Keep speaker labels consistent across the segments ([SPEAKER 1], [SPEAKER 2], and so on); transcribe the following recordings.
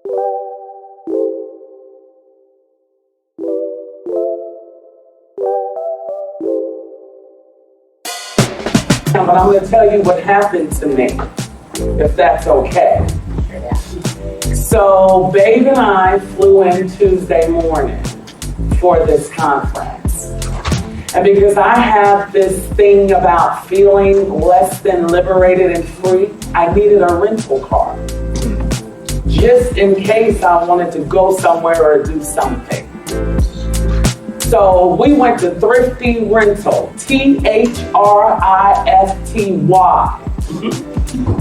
[SPEAKER 1] But I'm going to tell you what happened to me, if that's okay. So, Babe and I flew in Tuesday morning for this conference. And because I have this thing about feeling less than liberated and free, I needed a rental car. Just in case I wanted to go somewhere or do something. So we went to Thrifty Rental, Thrifty,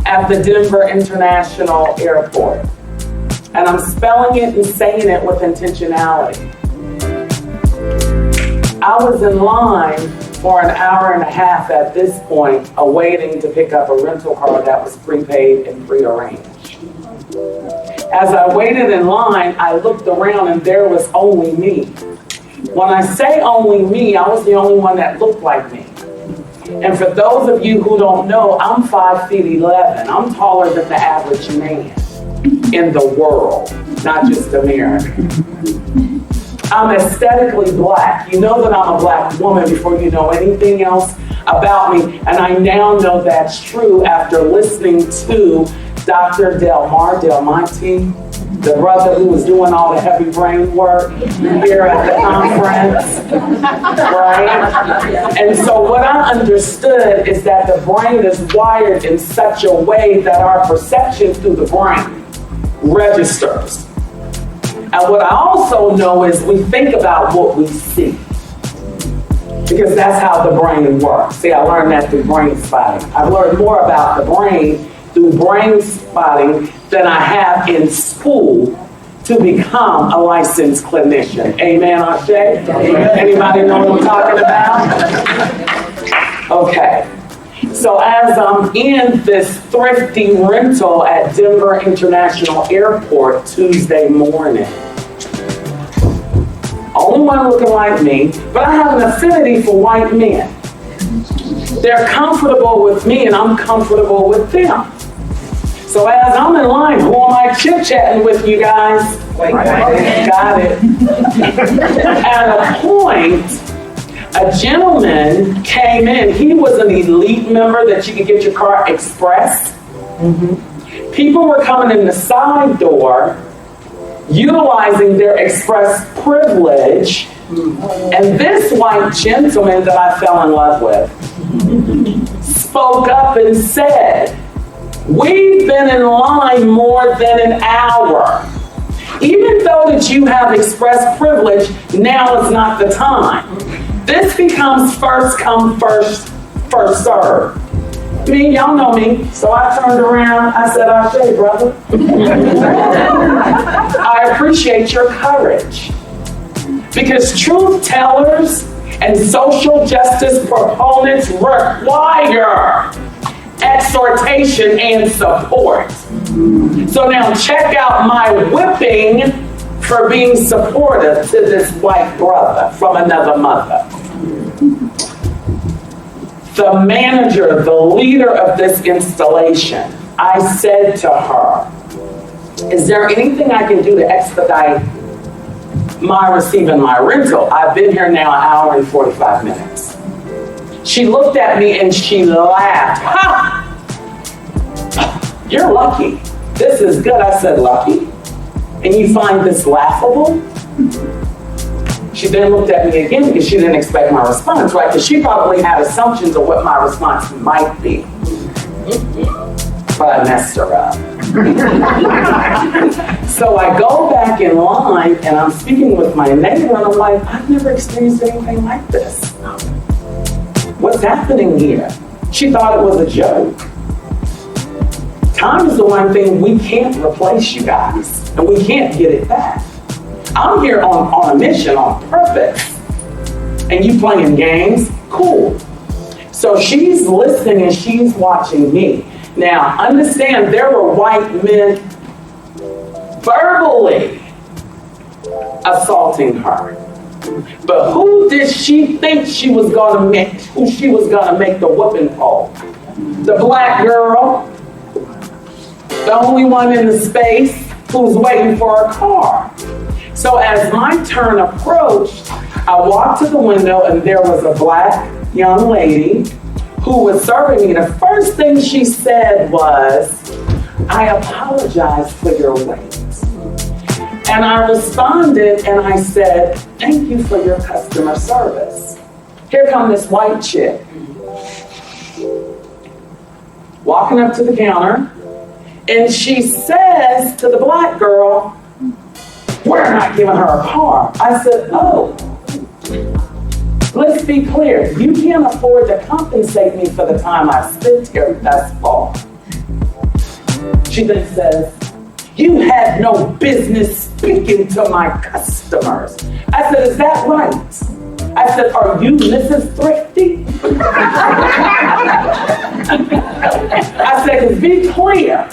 [SPEAKER 1] at the Denver International Airport. And I'm spelling it and saying it with intentionality. I was in line for an hour and a half at this point, awaiting to pick up a rental car that was prepaid and prearranged. As I waited in line, I looked around and there was only me. When I say only me, I was the only one that looked like me. And for those of you who don't know, I'm 5'11". I'm taller than the average man in the world, not just America. I'm aesthetically black. You know that I'm a black woman before you know anything else about me. And I now know that's true after listening to Dr. Del Monte, the brother who was doing all the heavy brain work here at the conference, right? And so what I understood is that the brain is wired in such a way that our perception through the brain registers. And what I also know is we think about what we see, because that's how the brain works. See, I learned that through brain spotting. I've learned more about the brain through brain spotting than I have in school to become a licensed clinician. Amen, Ashe? Anybody know what I'm talking about? Okay. So as I'm in this Thrifty Rental at Denver International Airport Tuesday morning, only one looking like me, but I have an affinity for white men. They're comfortable with me and I'm comfortable with them. So as I'm in line, who am I chit-chatting with, you guys? Got it. At a point, a gentleman came in. He was an elite member that you could get your car express. People were coming in the side door, utilizing their express privilege. And this white gentleman that I fell in love with spoke up and said, "We've been in line more than an hour. Even though that you have express privilege, now is not the time. This becomes first come, first serve." Me, y'all know me. So I turned around, I said, "Ashe, brother." I appreciate your courage. Because truth tellers and social justice proponents require exhortation and support. So now check out my whipping for being supportive to this white brother from another mother. The manager, the leader of this installation, I said to her, "Is there anything I can do to expedite my receiving my rental? I've been here now an hour and 45 minutes. She looked at me and she laughed. "Ha! You're lucky. This is good." I said, "Lucky? And you find this laughable?" She then looked at me again because she didn't expect my response, right? Because she probably had assumptions of what my response might be. But I messed her up. So I go back in line and I'm speaking with my neighbor and I'm like, "I've never experienced anything like this. What's happening here?" She thought it was a joke. Time is the one thing we can't replace, you guys, and we can't get it back. I'm here on a mission, on purpose, and you playing games? Cool. So she's listening and she's watching me. Now, understand there were white men verbally assaulting her. But who did she think she was gonna make the whooping pole? The black girl, the only one in the space, who's waiting for a car. So as my turn approached, I walked to the window and there was a black young lady who was serving me. The first thing she said was, "I apologize for your wait." And I responded and I said, "Thank you for your customer service." Here comes this white chick walking up to the counter, and she says to the black girl, "We're not giving her a car." I said, "Oh, let's be clear. You can't afford to compensate me for the time I spent here thus far." She then says, "You had no business speaking to my customers." I said, "Is that right?" I said, "Are you Mrs. Thrifty?" I said, "To be clear,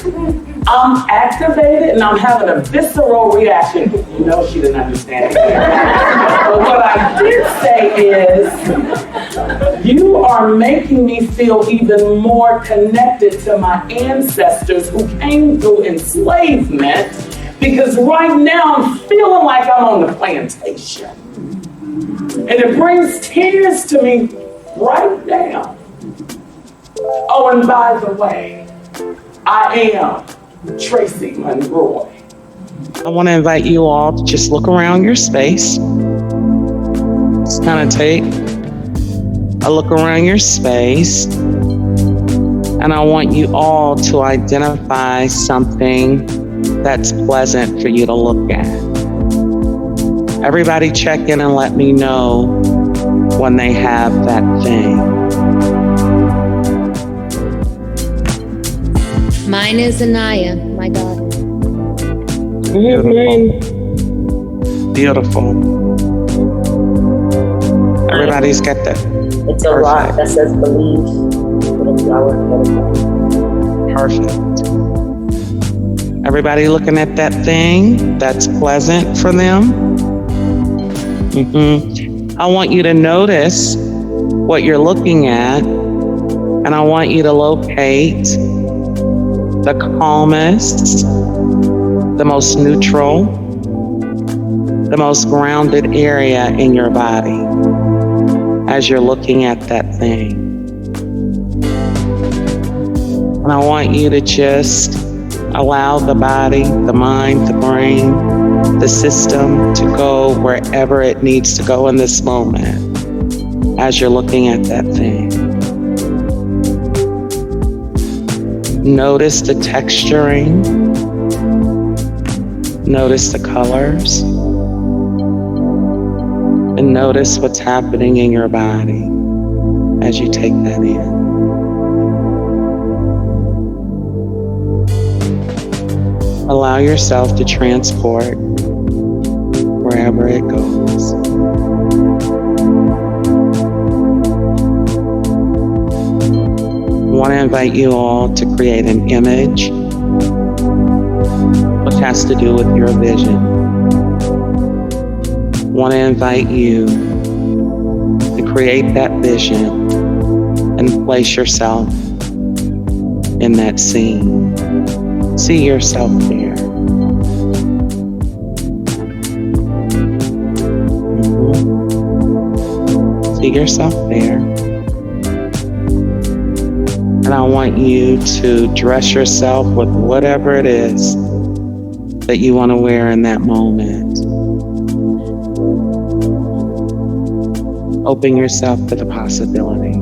[SPEAKER 1] I'm activated and I'm having a visceral reaction." You know she didn't understand it. But what I did say is, "You are making me feel even more connected to my ancestors who came through enslavement, because right now I'm feeling like I'm on the plantation." And it brings tears to me right now. Oh, and by the way, I am Tracy Monroy. I want to invite you all to just look around your space. Just kind of take a look around your space. And I want you all to identify something that's pleasant for you to look at. Everybody check in and let me know when they have that thing.
[SPEAKER 2] Mine is Anaya, my daughter.
[SPEAKER 1] Beautiful. Everybody's got that.
[SPEAKER 3] It's a rock that says believe with a flower.
[SPEAKER 1] Perfect. Everybody looking at that thing that's pleasant for them. I want you to notice what you're looking at, and I want you to locate the calmest, the most neutral, the most grounded area in your body as you're looking at that thing. And I want you to just allow the body, the mind, the brain, the system to go wherever it needs to go in this moment as you're looking at that thing. Notice the texturing. Notice the colors. And notice what's happening in your body as you take that in. Allow yourself to transport wherever it goes. I want to invite you all to create an image which has to do with your vision. I want to invite you to create that vision and place yourself in that scene. See yourself there. See yourself there. And I want you to dress yourself with whatever it is that you want to wear in that moment. Open yourself to the possibility.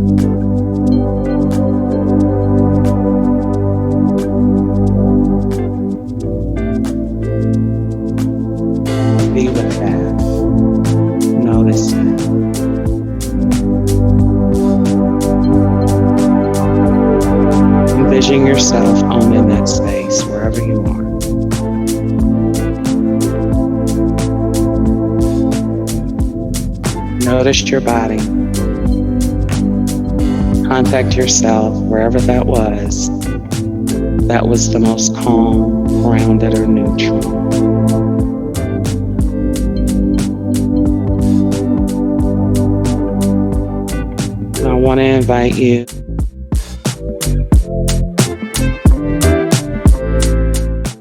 [SPEAKER 1] Be with that. Notice it. Envision yourself owning that space wherever you are. Notice your body. Contact yourself wherever that was the most calm, grounded, or neutral. And I want to invite you